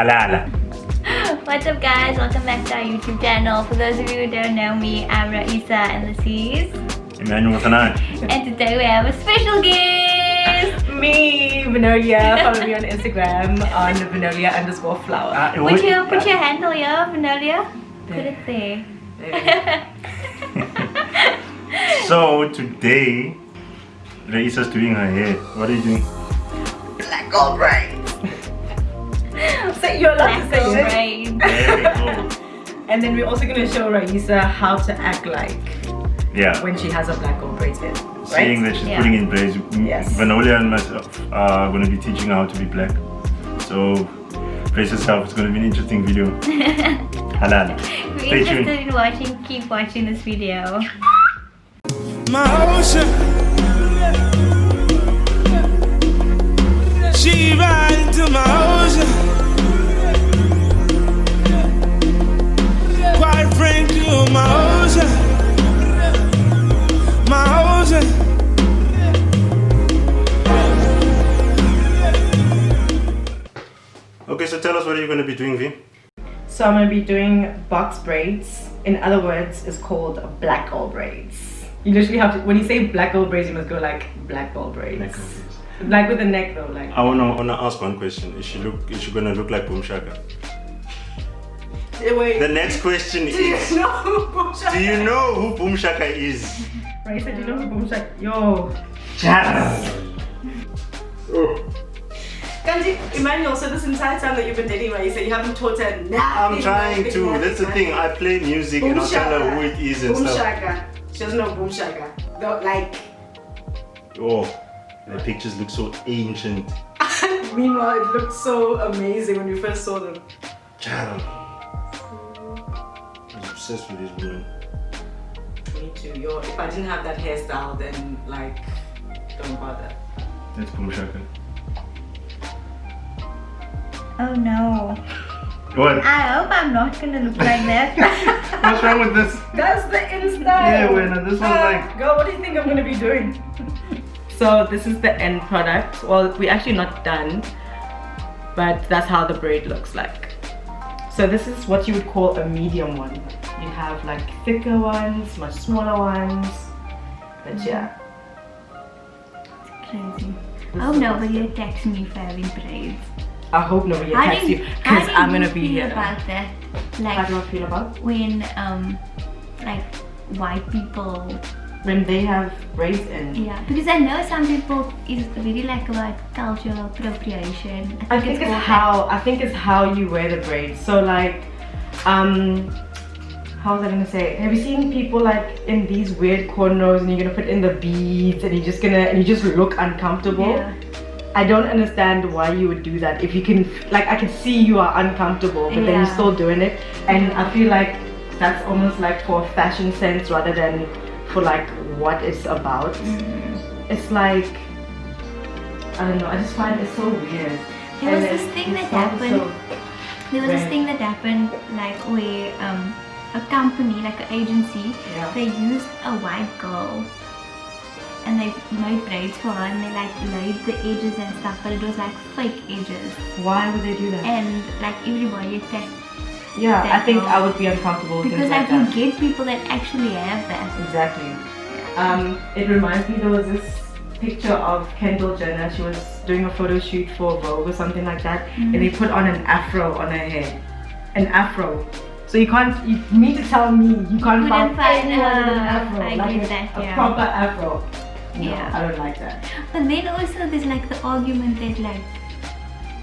Halala. What's up guys, welcome back to our YouTube channel. For those of you who don't know me, I'm Raeesah and this is Emmanuel Thanan. and today we have a special guest. Me, Vinolia. Follow me on Instagram on Vinolia_flower. Put your handle here, Vinolia. Put it there. So today, Raeesah's doing her hair. What are you doing? Black gold braids. So you're allowed to say it. Braids. There we go. And then we're also going to show Raeesah how to act like Yeah. when she has a black gold braids in. Right? Saying that she's Yeah. putting in braids. Yes. Vanolia and myself are going to be teaching her how to be black. So brace yourself. It's going to be an interesting video. Halal. If Stay you're interested tuned. in watching, keep watching this video. My ocean, she ride into my ocean. Quite frankly, oh my ocean, my ocean. Okay, so tell us what are you going to be doing, V? So I'm going to be doing box braids. In other words, it's called black gold braids. You literally have to, when you say black gold braids, you must go like black gold braids. Like with the neck though, like. I wanna ask one question. Is she gonna look like Boom Shaka? Wait. The next question Do you is, know who Boom Shaka do you know who Boom Shaka is? Raeesah, do you know who Boom Shaka? Yo. Kanji, Emmanuel, so this entire time that you've been dating Raeesah, you haven't taught her nothing. I'm trying to. nothing, That's the thing. nothing. I play music and I'll tell her who it is and Boom stuff. Shaka. She doesn't know Boom Shaka. Don't like. Oh, the pictures look so ancient. Meanwhile, it looked so amazing when we first saw them. Child. I'm obsessed with this woman. Me too. Yo, if I didn't have that hairstyle, then like, don't bother. That's Boom Shaka. Oh no. What? I hope I'm not gonna look like that. What's wrong with this? That's the Insta. Yeah, when this one's like. Girl, what do you think I'm gonna be doing? So this is the end product. Well, we're actually not done, but that's how the braid looks like. So this is what you would call a medium one. You have like thicker ones, much smaller ones. But yeah. Crazy. Oh nobody attacks me for having braids. I hope nobody attacks you because I'm gonna be feel here. about that? How Like do I feel about when like white people, when they have braids in? yeah, because I know some people is really like about cultural appropriation. I think it's how you wear the braids. So like, how was I gonna say? Have you seen people like in these weird cornrows and you're gonna put in the beads and you just look uncomfortable? Yeah. I don't understand why you would do that. If you can, like, I can see you are uncomfortable, but then you're Yeah. still doing it. And I feel like that's almost like for fashion sense rather than for like what it's about. It's like, I don't know, I just find it so weird. There was And this thing that it's also- happened. There was this Right. thing that happened like where a company, like an agency, Yeah. they used a white girl and they made braids for her and they like laid the edges and stuff, but it was like fake edges Why would they do that? and like everybody attacked Yeah, I that think girl. I would be uncomfortable with because things like like you that. get people that actually have that. Exactly. It reminds me, there was this picture of Kendall Jenner. She was doing a photo shoot for Vogue or something like that, and they put on an afro on her head. An afro. So you need to tell me you can't Couldn't find find, anyone with an afro. I like get a, that, a yeah. proper afro. No, Yeah. I don't like that. But then also there's like the argument that like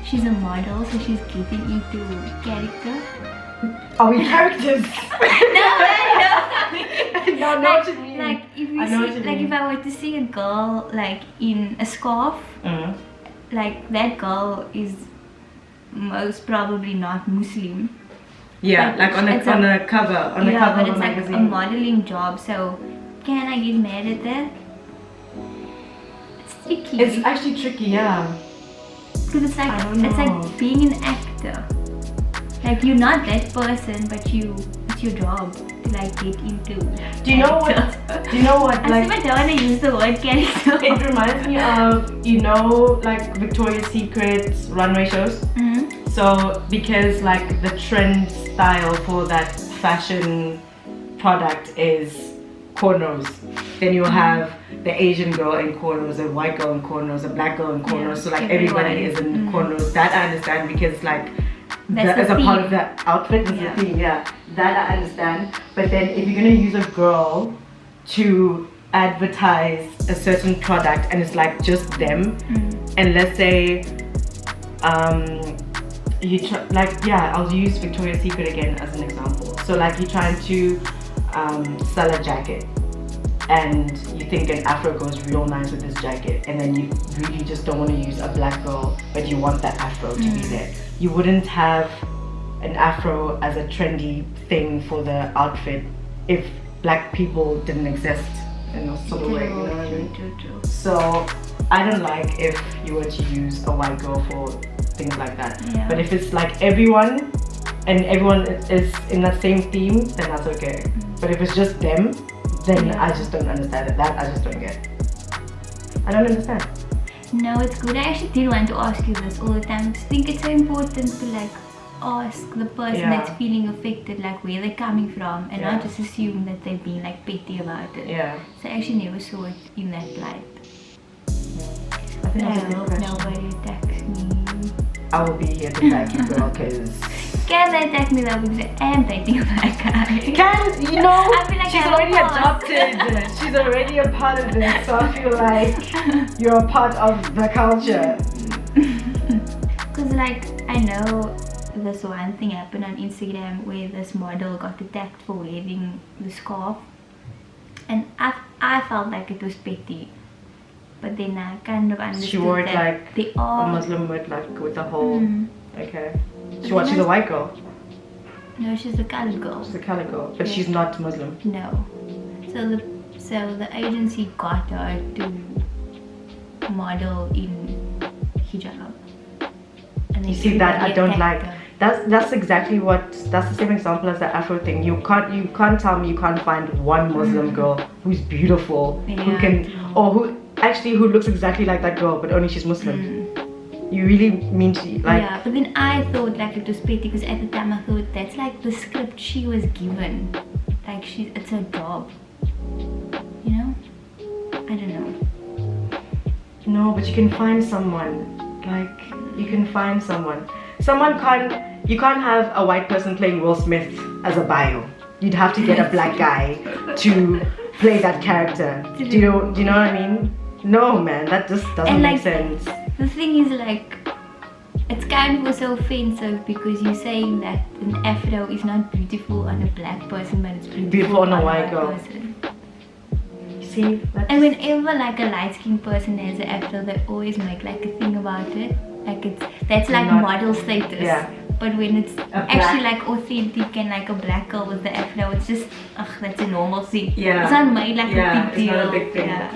she's a model, so she's getting into character. Are we characters? No, No, I know what you mean. like if you I know what see, you like mean. if I were to see a girl like in a scarf, like that girl is most probably not Muslim. Yeah, But like on the it's cover, yeah, cover but of it's a like magazine. a modeling job, so can I get mad at that? It's tricky. It's actually tricky, yeah. Because it's I don't it's know. like being an actor. Like you're not that person, but it's your job to like get into. Do you know what? character. Do you know what? I Like, still don't want to use the word character. it reminds me of, you know, like Victoria's Secret runway shows. Mhm. So So because like the trend style for that fashion product is cornrows, then you'll have the Asian girl in cornrows, the white girl in cornrows, the black girl in cornrows. Yeah, so like everybody is in cornrows. That I understand because like that is a part of the outfit. Is the theme, yeah. That I understand. But then if you're gonna use a girl to advertise a certain product and it's like just them, and let's say I'll use Victoria's Secret again as an example. So like you're trying to sell a jacket and you think an afro goes real nice with this jacket, and then you really just don't want to use a black girl but you want that afro to be there. You wouldn't have an afro as a trendy thing for the outfit if black people didn't exist in a sort of way, you know what I mean? True. So I don't like if you were to use a white girl for things like that. But if it's like everyone and everyone is in that same theme, then that's okay. But if it's just them, then I just don't understand it. That I just don't get. I don't understand. No, it's good. I actually did want to ask you this all the time. I just think it's so important to like ask the person that's feeling affected like where they're coming from, and not just assume that they've been like petty about it. So I actually never saw it in that light. I think But I that's a good hope question. nobody attacks me. I will be here to attack you, girl, because Can they attack me though, because I am dating a black guy? you know, I feel like she's I have already a past. adopted. She's already a part of this, so I feel like you're a part of the culture. Because like I know this one thing happened on Instagram where this model got attacked for wearing the scarf, and I felt like it was petty, but then I kind of understood She wore it that like they a are. Muslim would, like with the whole. Okay. She's a white girl. No, she's a colored girl. She's a colored girl, but she's not Muslim. No. So the agency got her to model in hijab. And You see that I don't like. her. That's exactly what. That's the same example as the Afro thing. You can't tell me you can't find one Muslim girl who's beautiful, who can, or who looks exactly like that girl, but only she's Muslim. You really mean to like? Yeah, but then I thought like it was petty because at the time I thought that's like the script she was given. Like it's her job. You know? I don't know. No, but you can find someone. Like you can find someone. You can't have a white person playing Will Smith as a bio. You'd have to get a black guy to play that character. Do you know what I mean? No, man, that just doesn't make sense. The thing is like, it's kind of also offensive because you're saying that an afro is not beautiful on a black person, but it's beautiful on a white girl. person. See? And whenever like a light-skinned person has an afro, they always make like a thing about it. Like that's like model status. Yeah. But when it's actually like authentic and like a black girl with the afro, it's just that's a normal thing. Yeah. It's not made like a big deal. It's not a big thing. Yeah.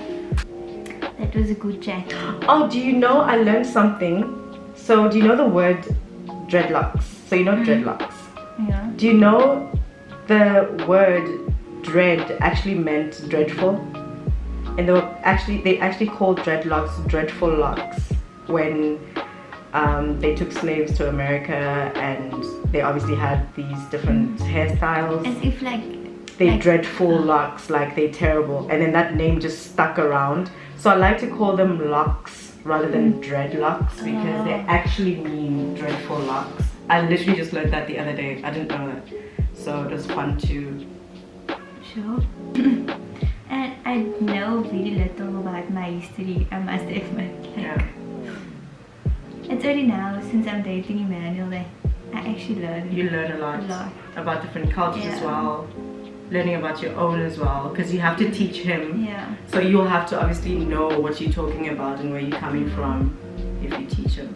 That was a good chat. Oh, do you know I learned something? So do you know the word dreadlocks? So you know dreadlocks. Yeah. Do you know the word dread actually meant dreadful? And they actually called dreadlocks dreadful locks when they took slaves to America, and they obviously had these different hairstyles. As if they dreadful locks, like they're terrible, and then that name just stuck around. So I like to call them locks rather than dreadlocks because they actually mean dreadful locks. I literally just learned that the other day. I didn't know that, so it was fun to. Sure. And I know very little about my history, I must admit. It's only now since I'm dating Emmanuel that I actually learn. You learn a lot about different cultures as well. Learning about your own as well, because you have to teach him. Yeah. So you'll have to obviously know what you're talking about and where you're coming from if you teach him.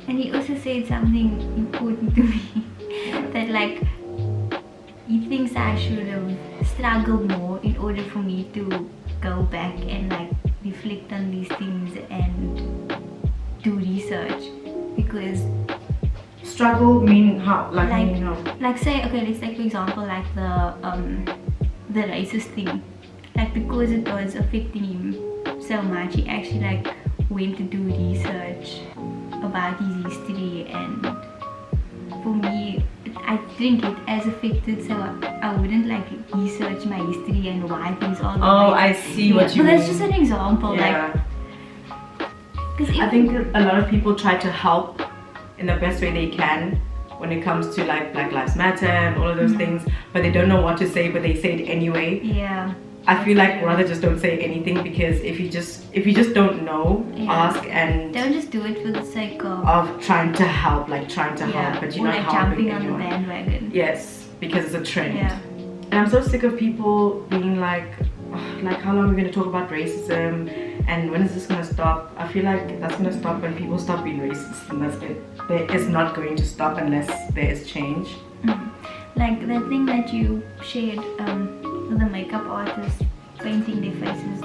And he also said something important to me that like he thinks I should have struggled more in order for me to go back and like reflect on these things and do research, because struggle mean how? Like mean how? Like say, okay, let's take for example like the racist thing. Like because it was affecting him so much, he actually like went to do research about his history and for me, I didn't get as affected, so I wouldn't like research my history and why things are the Oh, way. I see what you But mean. that's just an example, Yeah. Because I think a lot of people try to help in the best way they can when it comes to like Black Lives Matter and all of those things, but they don't know what to say, but they say it anyway. yeah. I feel like rather just don't say anything, because if you just don't know, Yeah. ask, and Don't just do it for the sake of trying to help, like trying to yeah, help, but you're or not like helping jumping on the anyone. bandwagon. Yes, because it's a trend. Yeah. And I'm so sick of people being like how long are we going to talk about racism, and when is this going to stop? I feel like that's going to stop when people stop being racist, and that's it. It's not going to stop unless there is change. Like that thing that you shared with the makeup artist painting their faces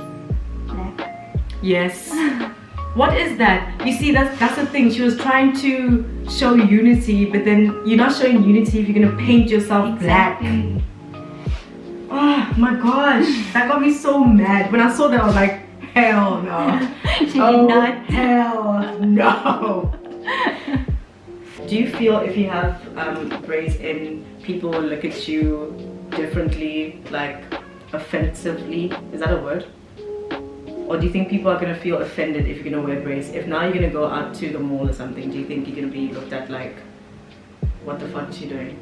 black. Yes. What is that? You see, that's the thing. She was trying to show unity, but then you're not showing unity if you're going to paint yourself black. Exactly. Oh my gosh, that got me so mad. When I saw that, I was like, hell no. She did not. Hell no. Do you feel if you have braids in, people will look at you differently, like offensively? Is that a word? Or do you think people are going to feel offended if you're going to wear braids? If now you're going to go out to the mall or something, do you think you're going to be looked at like, what the fuck is she doing?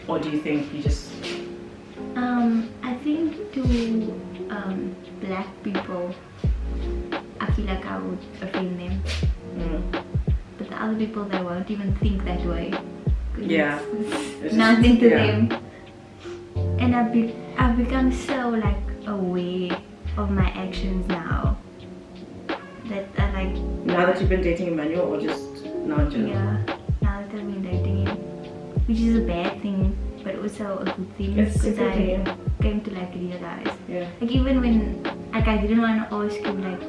Or do you think you just... I think to black people, I feel like I would offend them. But the other people, they won't even think that way. 'Cause Yeah. it's nothing to yeah. them. And I've become so like aware of my actions now that I like, Now that you've been dating Emmanuel, or just now in general? yeah, now that I've been dating him, which is a bad thing but also a good thing, It's a because good thing, I yeah. came to like realize, Yeah. like even when like I didn't want to ask him like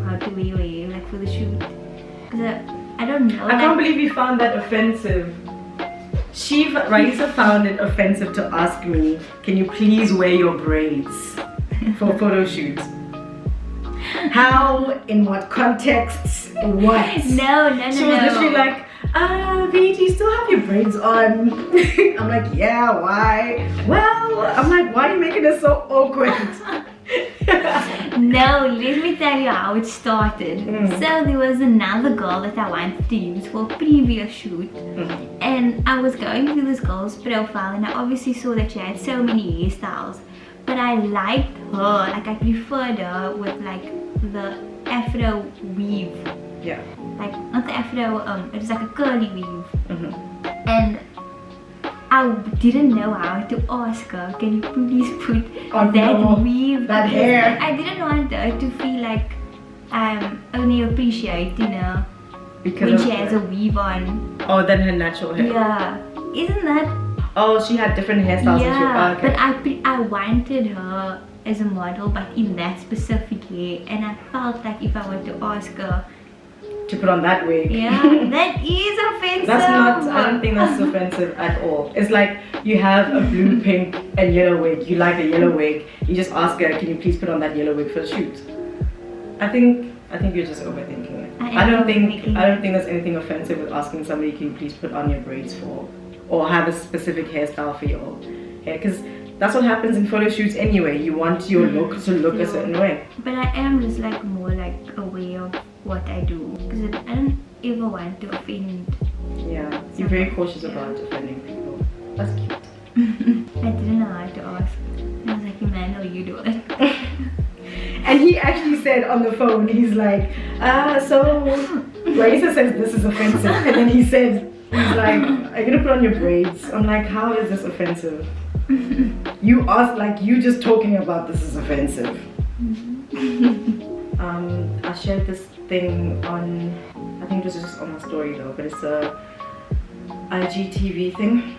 how to wear your hair like for the shoot, because I don't know. I can't believe you found that offensive. Raeesah found it offensive to ask me, can you please wear your braids for photo shoots? How? In what contexts? What? No. She was literally like, V, do you still have your braids on? I'm like, yeah, why? Well, I'm like, why are you making it so awkward? No, let me tell you how it started. So there was another girl that I wanted to use for a previous shoot, and I was going through this girl's profile, and I obviously saw that she had so many hairstyles, but I liked her, like I preferred her with like the afro weave, Yeah. like not the afro, it was like a curly weave, and I didn't know how to ask her, can you please put that weave, that hair. I didn't want her to feel like I'm only appreciating her Because when of she has a weave on. Oh, then her natural hair. Yeah, isn't that? Oh, she had different hairstyles. Yeah, and she, but I wanted her as a model, but in that specific hair, and I felt like if I were to ask her, to put on that wig. yeah, that is offensive. That's not, I don't think that's offensive at all. It's like you have a blue, pink, and yellow wig. You like a yellow wig. You just ask her, can you please put on that yellow wig for the shoot? I think you're just overthinking it. I don't think there's anything offensive with asking somebody, can you please put on your braids for, or have a specific hairstyle for your hair, because that's what happens in photo shoots anyway. You want your look to look a certain way. But I am just like more like aware of what I do, because I don't ever want to offend. Yeah, you're very cautious about offending people. That's cute. I didn't know how to ask. I was like, Emmanuel, you do it. And he actually said on the phone, he's like, so Raeesah says this is offensive. And then he's like, are you gonna put on your braids? I'm like, how is this offensive? You asked, like, you just talking about this is offensive. I shared this thing on, I think this is just on my story though, but it's a IGTV thing.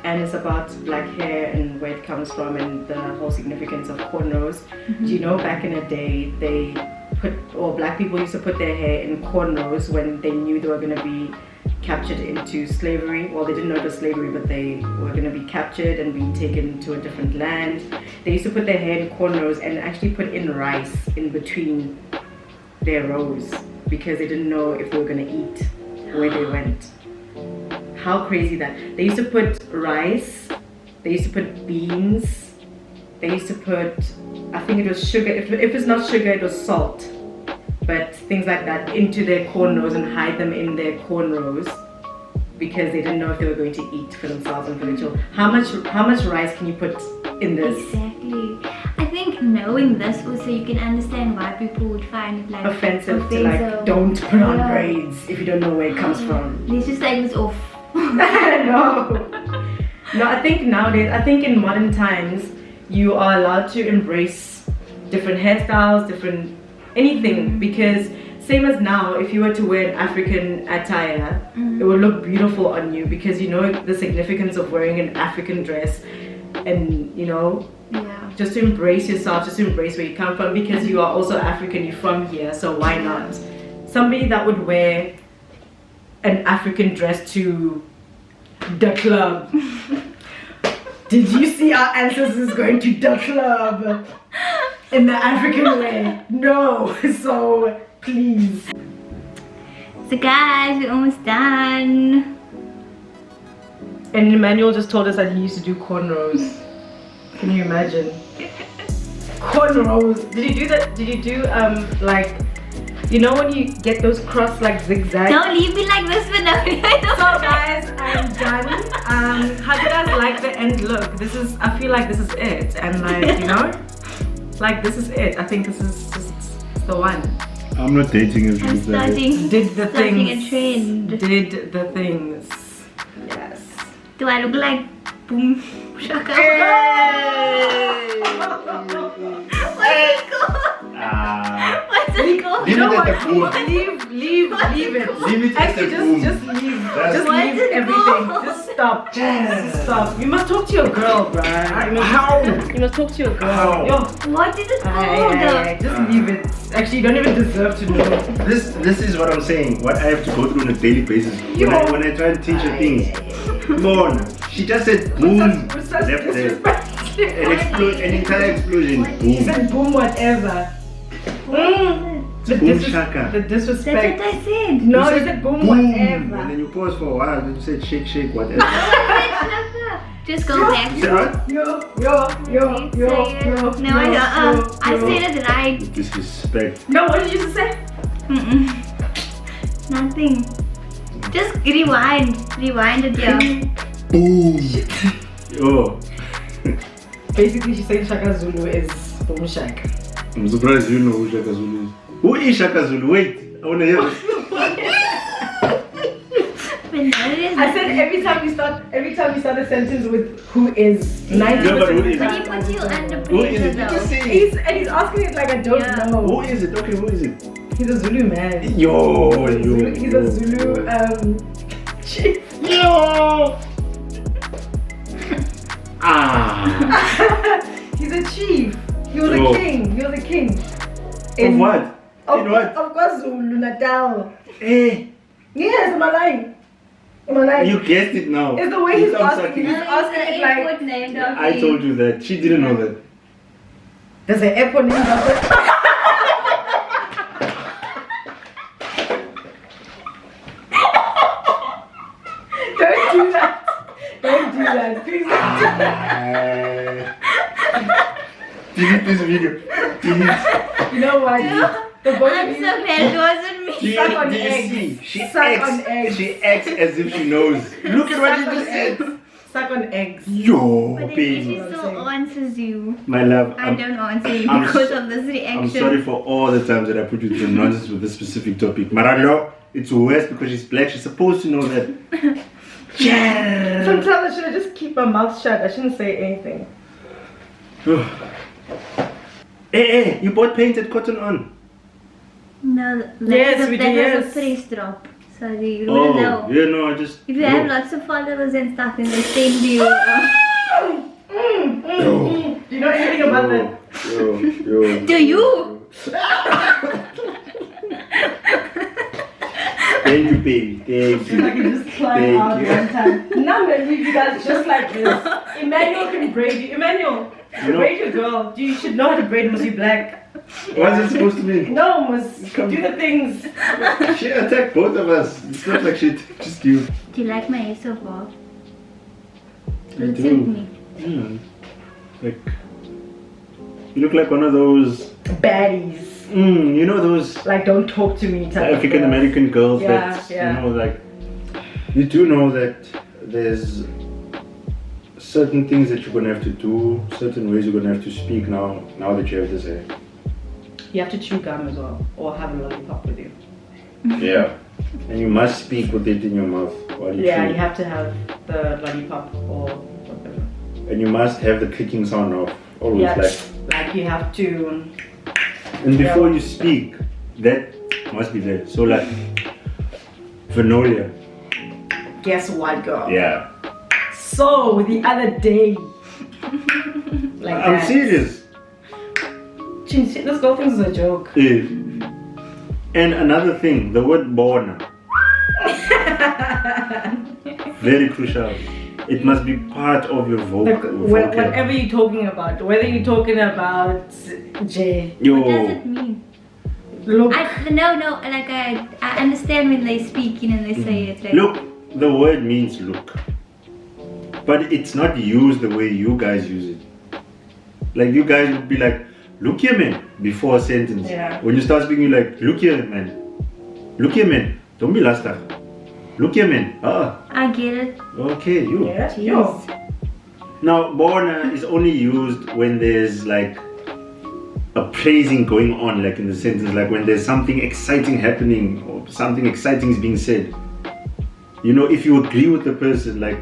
And it's about black hair and where it comes from and the whole significance of cornrows. Do you know back in the day black people used to put their hair in cornrows when they knew they were going to be captured into slavery? Well, they didn't know it was slavery, but they were going to be captured and be taken to a different land. They used to put their hair in cornrows and actually put in rice in between their rows because they didn't know if they were going to eat where they went. how crazy that. They used to put rice, they used to put beans, they used to put, I think it was sugar, if it's not sugar it was salt, but things like that into their cornrows and hide them in their cornrows because they didn't know if they were going to eat for themselves and for their children. How much rice can you put in this? Exactly. I think knowing this also you can understand why people would find it like Offensive to like, don't put on braids if you don't know where it comes from. Let's just take this off. No, I think nowadays, I think in modern times, you are allowed to embrace different hairstyles, different anything, because same as now, if you were to wear an African attire, it would look beautiful on you because you know the significance of wearing an African dress, and you know, just to embrace yourself, just to embrace where you come from, because you are also African, you're from here, so why not? Somebody that would wear an African dress to the club. Did you see our ancestors going to the club in the African way? No, so please. So guys, we're almost done. And Emmanuel just told us that he used to do cornrows. Can you imagine? Cornrows. Did you do that? Did you do like, you know when you get those cross like zigzags? Don't leave me like this for no. So guys, I'm done. How do you guys like the end look? This is, I feel like this is it, and like, you know, like this is it. I think this is just the one. I'm not dating if I'm starting, Did the starting things. a trend. Did the things. Yes. Do I look like boom shaka? What's it called? What's it called? Leave You know it what? at the boom. Leave it. Leave it at Actually, the boom. just leave. That's- Just What's leave it everything. called? Just stop. Just stop. You must talk to your girl, bruh. You must talk to your girl. How? Yo. What is it called? Aye, just leave it. Actually, you don't even deserve to know. This is what I'm saying. What I have to go through on a daily basis when I try to teach her things. Come on. She just said boom. With such Left there. disrespect. An entire explosion. He Boom. said boom whatever. The Boom disres- shaka. The That's disrespect. what I said. No, You you said said boom boom. whatever. And then you pause for a while. Then you said shake, shake, whatever. Just go back. Say what? Yo. No, I said it right. Disrespect. No, what did you just say? Nothing. Just rewind it, yeah. Boom. Yo. Basically, she said Shaka Zulu is boom shaka. I'm surprised you know who Shaka Zulu is. Who is Shaka Zulu? Wait, I wanna hear this. I said every time you start a sentence with who is, 90% Yeah, but who of the is? But he time. puts you under Who is pressure it? You just though. say it. He's asking it like I don't Yeah. know. Who is it? Okay, who is it? He's a Zulu man. Yo. He's a Zulu chief. Yo. Ah. He's a chief. He was Yo. a king. He was a king. Of what? In what? Of course, Zulu Natal. Eh. Yes, am I lying? Am I lying? You guessed it now. It's the way he's I'm asking. sorry. He's asking it like. I told you that. She didn't know that. There's an airport named after. Don't do that. Don't do that. Please don't do that. Delete this video. Delete. You know what? The both I'm of so you. glad it wasn't me. Suck on Do you eggs. see? She Suck acts. on eggs. She acts as if she knows. Look at what you Suck on just said. eggs. Suck on eggs. Yo, But then baby. she still answers you. My love, I don't answer you I'm because so- of this reaction. I'm sorry for all the times that I put you through nonsense with this specific topic. Maralo, it's worse because she's black. She's supposed to know that. Yeah. Sometimes I should have just keep my mouth shut. I shouldn't say anything. Hey, you bought painted cotton on. No, that Yes, was, we that did, was yes. a press drop. Sorry, you wouldn't know. Yeah, no, I just. If you have lots of followers and stuff, then they send you. Do you know anything about that? Yo. Do you? Thank you, baby. Thank If I you. can just climb Thank out you. one time. Now I'm gonna leave you guys just like this. Emmanuel can braid you. Emmanuel, You know- braid your girl. You should know how to braid, must be black. What's it supposed to mean? No, must do the things. She attacked both of us. It's not like she attacked just you. Do you like my hair so far? I Does it do. suit me? Yeah. Like, you look like one of those, Baddies. you know those Like, don't talk to me type of African girls. American girls Yeah, that, yeah. you know, like, you do know that there's certain things that you're gonna have to do, certain ways you're gonna have to speak now that you have this hair. You have to chew gum as well, or have a lollipop with you. Yeah. And you must speak with it in your mouth while you Yeah, chew. you have to have the lollipop or whatever. And you must have the clicking sound off. Always Yeah, like. like you have to. And before Yeah. you speak, that must be there. So like, Vanolia. Guess what, girl? Yeah. So the other day, like I'm that. serious. This girl thinks it's a joke. Eh. And another thing, the word born. Very crucial. It must be part of your Like, vocab. whatever you're talking about, whether you're talking about J, Yo. What does it mean? look, No, like I understand when they speak, you know, they say it like Look, the word means look. But it's not used the way you guys use it. Like you guys would be like, look here man, before a sentence. Yeah. When you start speaking, you're like, look here man. Look here man. Don't be last time. Look here man. I get it. Okay, you. yeah, Jeez. yo. Now, borna is only used when there's like a praising going on, like in the sentence, like when there's something exciting happening or something exciting is being said. You know, if you agree with the person, like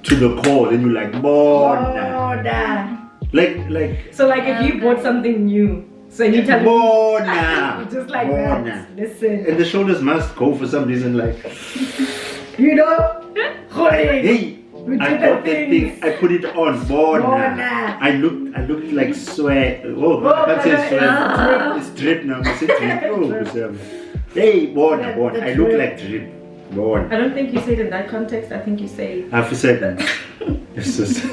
to the core, then you're like, borna. Borna. Like, So like if you bought something new, so you tell me borna. just like Borna. that. Listen, And the shoulders must go for some reason, like, you know, hey, we I did bought the that things. thing, I put it on, borna. Borna. I looked like sweat. Oh, I can't say sweat. It's drip now. I said drip. Oh, Sam. Hey, borna, borna. I look like drip. Borna. I don't think you say it in that context. I think you say Half a second. It's just.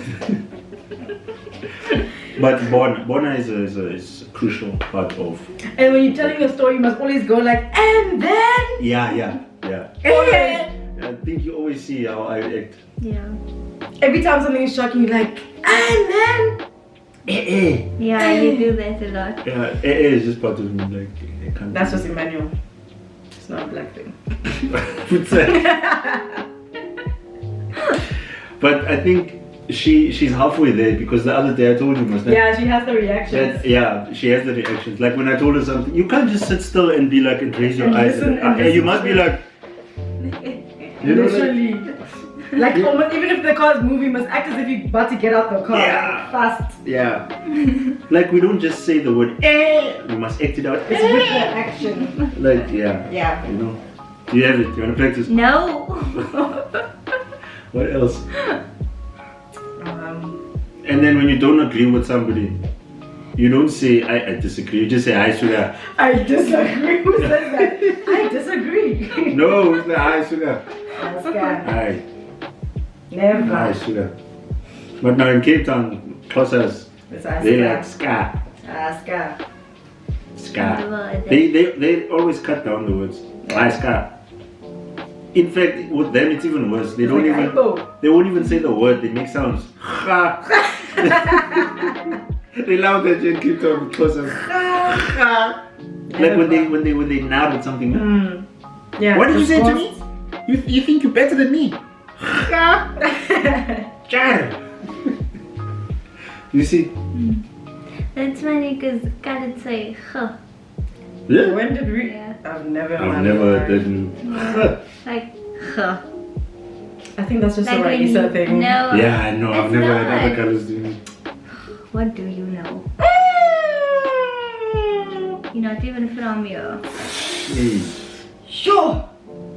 But borna is a crucial part of. and when you're telling a story, you must always go like, and then, Yeah. and I think you always see how I act. Yeah. every time something is shocking, you're like, and then. Yeah, you do that a lot. Yeah, is just part of me. Like, I can't. That's just Emmanuel. It's not a black thing. What's that? But I think she's halfway there because the other day I told you, must Yeah, she has the reactions. that, yeah, she has the reactions. Like when I told her something, you can't just sit still and be like and raise your And eyes. listen, and You listen must to be it. like, you know, like, Literally. Like almost, even if the car is moving, you must act as if you're about to get out the car. Yeah. Like, fast. yeah. Like we don't just say the word we must act it out. It's with the action. Like yeah. Yeah. You know. Do you have it? You wanna practice? No. What else? Um, And then when you don't agree with somebody, you don't say I disagree. You just say I sugar. I disagree. Who says that? I disagree. No, it's the I sugar. Oscar. I Never. sugar. But now in Cape Town, Xhosas, It's they like Oscar. ska. Oscar. Ska. They always cut down the words. I ska. In fact, with them it's even worse. They don't Like even. Aibo. They won't even say the word. They make sounds. Ha. They love that in Cape Town, Xhosas. Ha. Like when they nab at something. Mm. Yeah. What did you say to disgust. me? You think you're better than me? You see? That's funny because can't say huh. Yeah. When did we? Yeah. I've never I've never heard that. Like huh. I think that's just Like a when Raeesah you thing. know. Yeah, I know. I've It's never heard not. other colors doing it. What do you know? You're not even from here. Hey, Sure.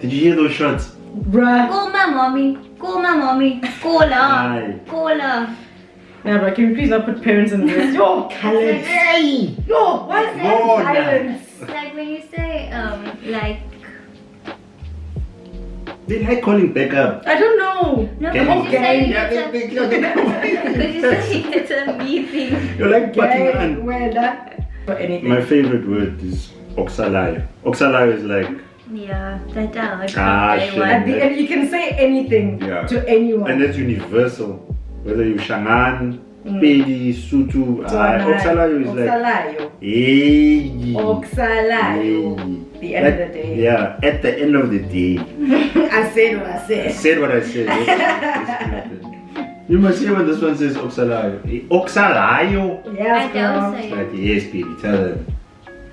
did you hear those shots? Bruh. Call my mommy. Call my mommy. Call her. Aye. Call her. Nah, bro, can you please not put parents in this? Yo, Khaled. Hey! Yo, why is there Borna. silence? Like when you say like They like calling backup. I don't know. No, Gang. because you're saying Yeah, it's a, because you're saying it's a me thing. You're like fucking on. Where that? For anything. My favorite word is oxalayo. Oxalayo is like, Yeah, that I shit. At the end, you can say anything Yeah. to anyone. and that's universal. Whether you Shangan, Pedi, Sutu, oxalayo is like, Oxalayo. hey. Oxalayo. The end of the day. Yeah, at the end of the day. I said what I I said. said what I said. You must hear when this one says oxalayo. Oxalayo. Yes, I girl. don't say Like, it. yes, baby, tell them.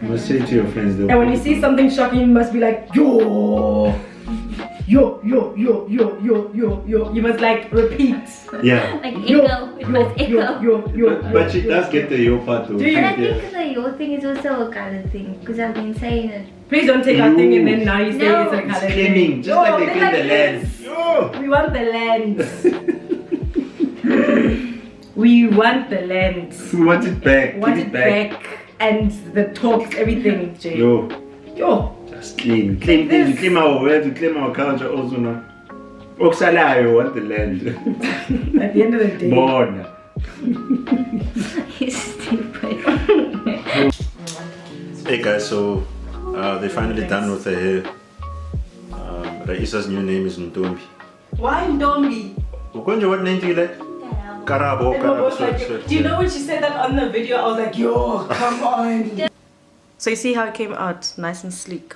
You must say it to your friends. They'll And when you see something shocking, you must be like, yo. Yo, yo, yo, yo, yo, yo, yo. You must like repeat. Yeah. Like Yo, echo. It yo, was echo. yo, yo, But she does get the yo part though. Do you? And I Yeah. think the your thing is also a color thing because I've been saying it. Please don't take our thing and then now you say No. it's a It's color claiming, thing. just like they claim the land. this. Yo. We want the land. We want the land. We want it back. Want Give it back. And the talks, everything, Jay. Yo, Yo. just claim. Claim This. things. Claim our words. We claim our culture also now. Oxalayo, want the land. At the end of the day. Born. He's stupid. Hey guys, so they're finally done with the hair. Raeesah's new name is Ntombi. Why Ndombi? Ukonja, what name do you like? Karabo. Everyone was like, Karabo. do you know when she said that on the video? I was like, yo, come on. So you see how it came out, nice and sleek.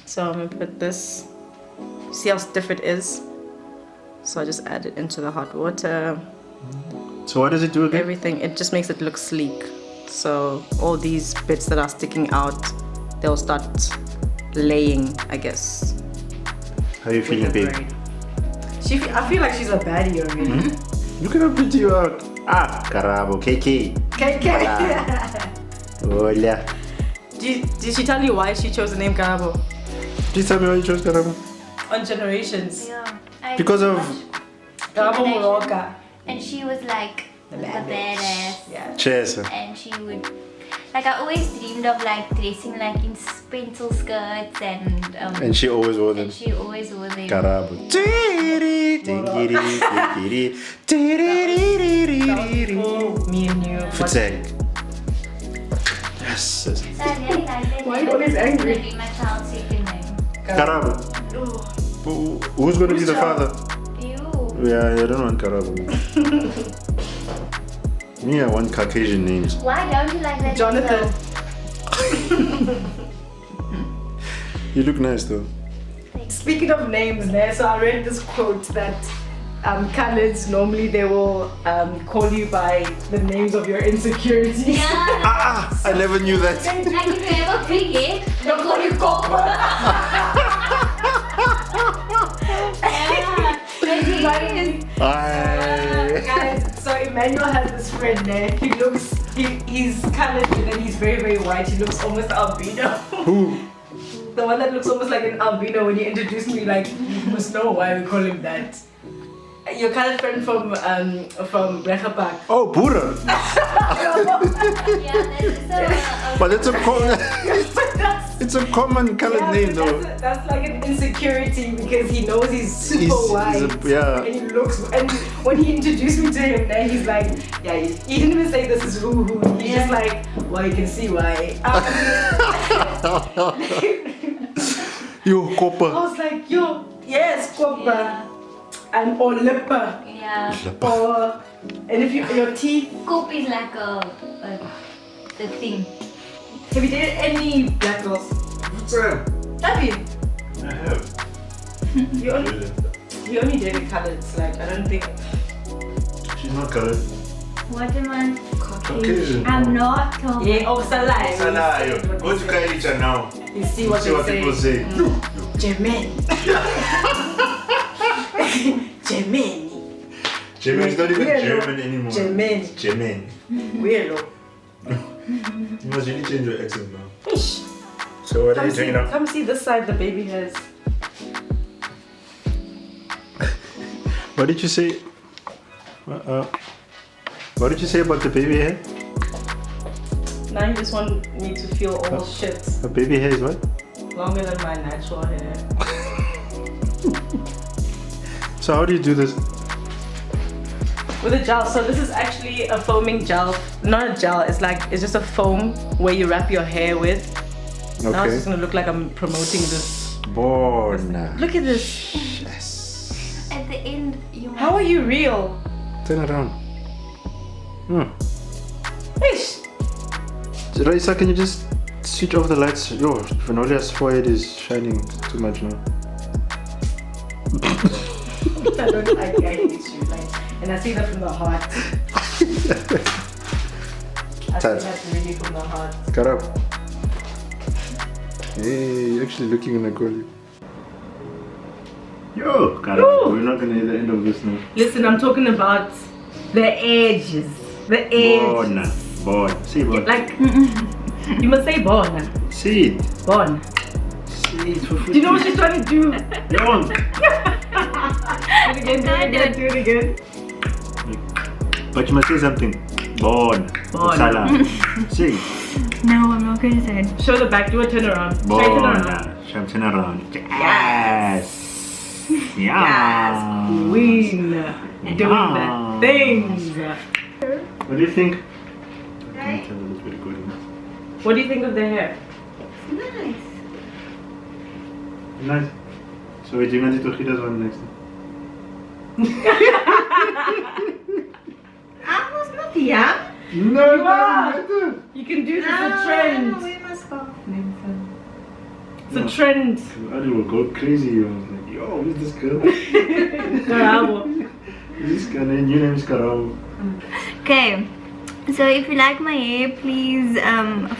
So I'm gonna put this. See how stiff it is? So I just add it into the hot water. So what does it do again? Everything, it just makes it look sleek. So all these bits that are sticking out, they'll start laying, I guess. How are you feeling, babe? I feel like she's a baddie already. Look at how pretty you are. Ah, Karabo, KK. Hola. Did she tell you why she chose the name Karabo? Please tell me why you chose Karabo. On Generations. Yeah. I Because of- Karabo Moroka. And she was like the badass. Yeah. Cheers. And she would, like, I always dreamed of like dressing like in pencil skirts And she always wore them. and she always wore them. Karabo. Me and you. Futek. Yes. So I really like that. Why are you always angry? Be my child's second name. Karabo. Who's going to be the father? You. Yeah, I don't want Karabo. Me, I want Caucasian names. Why don't you like that? Jonathan. You look nice though. Speaking of names, so I read this quote that coloreds normally they will call you by the names of your insecurities. Yeah. Ah, I never knew that. Like if you have a big head, They'll call you copper. Guys, so Emmanuel has this friend there. He's colored and then he's very, very white. He looks almost albino. Who? The one that looks almost like an albino. When you introduced me, like, you must know why we call him that. Your colored friend from Raeesah Park. Oh, Pura. Yeah, that's But it's a common, it's a common colored name though. That's like an insecurity because he knows he's super white. Yeah. And he looks, and when he introduced me to him, then he's like, yeah, he didn't even say this is who. He's just like, well, you can see why. Yo, I copper. was like, yo, yes, copper. And or lipper. Yeah. Or, and if your teeth. Coop is like the thing. Have you dated any black girls? Have you? I have. You only dated coloreds, like, I don't think. She's not colored. What am I? Caucasian. I'm not talking. Yeah, Oxalayo. Salayo. Go to Kailicha now. You see what, See what people say. Jermaine. Jermaine. German is not even Weirdo. German anymore. Jermaine. German. Weirdo. You must really change your accent now. Ish. So what are you doing now? Come see this side the baby has. What did you say? What did you say about the baby hair? Now you just want me to feel all shit A baby hair is what? longer than my natural hair. So how do you do this? With a gel. So this is actually a foaming gel. Not a gel, it's just a foam where you wrap your hair with. Now it's Okay. just gonna look like I'm promoting this. Borna. Look at this. Yes. At the end, you How are you real? Turn around. Ish. Raeesah, can you just switch off the lights? Yo, Vanolia's forehead is shining too much now. I hate you. And I see that from the heart. I see that really from the heart. Cut up. Hey, you're actually looking in a goalie. Yo, cut up. We're not gonna hear the end of this now. Listen, I'm talking about the edges. The edges. Borna. Born. Say born. Like, you must say born. Say it. Born. Say it for free. Do you know what she's trying to do? Don't. Do it again. But you must say something. Born. Born. Salah. Say it. No, I'm not going to say it. Show the back, do a turn around. Straighten around. Born. Turn around. Yes. Yes, queen. Doing the things. What do you think? Right? What do you think of the hair? Nice. Nice. So we're doing it to Gida's one next time. I was not young. No, You are. You can do this, it's a trend. We must go. It's a trend. I will go crazy. I was like, yo, who's this girl? Bravo. This girl, your name is Karamo. Okay. So if you like my hair, please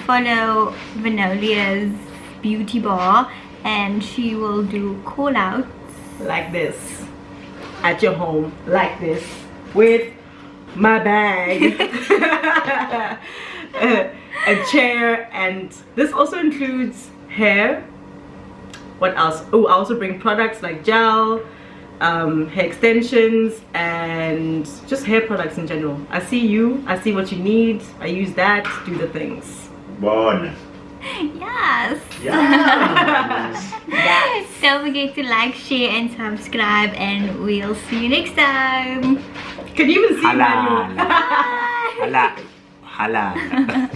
follow Vanolia's beauty bar, and she will do call outs Like this. At your home. Like this. With my bag. A chair. And this also includes hair. What else? Oh, I also bring products like gel, hair extensions, and just hair products in general. I see you, I see what you need, I use that to do the things. Born. Yes. Yes. Don't forget to like, share, and subscribe, and we'll see you next time. Can you even see Hala. Manuel? Hala. Hala.